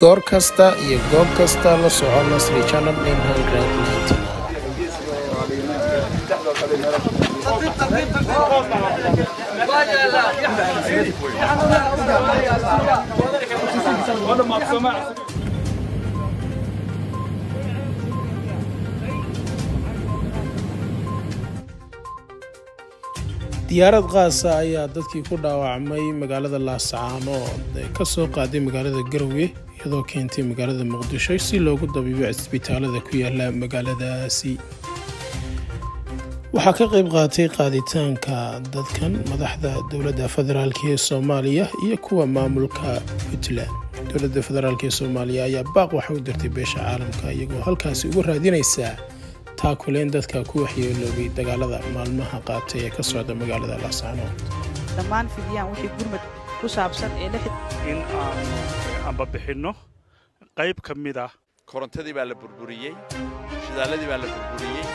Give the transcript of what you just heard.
goor kasta iyo goob kasta la soco Nasri Channel 999. diyaarad qaas ah ayaa dadkii ku dhaawacmay magaalada Laascaanood ka soo qaaday magaalada Garowe iyadoo keentay magaalada Muqdisho si loogu dabiibo isbitaalada ku yaala magaaladaasi. waxaa ka qayb qaatay qaaditaanka dadkan madaxda dowladda federaalka ee Soomaaliya iyo kuwa maamulka Puntland. dowladda federaalka ee Soomaaliya ayaa baaq waxa u dirtay beesha caalamka iyagoo halkaasi ugu raadinaysa taakuleen dadka ku waxyeeloobay dagaalada maalmaha qaatay ee ka socda magaalada Laascaanood. dhammaan fidiyaan wixii gurmad ku saabsan ee in aan bixino qayb ka mid ah korontadii baa la burburiyay shidaaladii baa la burburiyay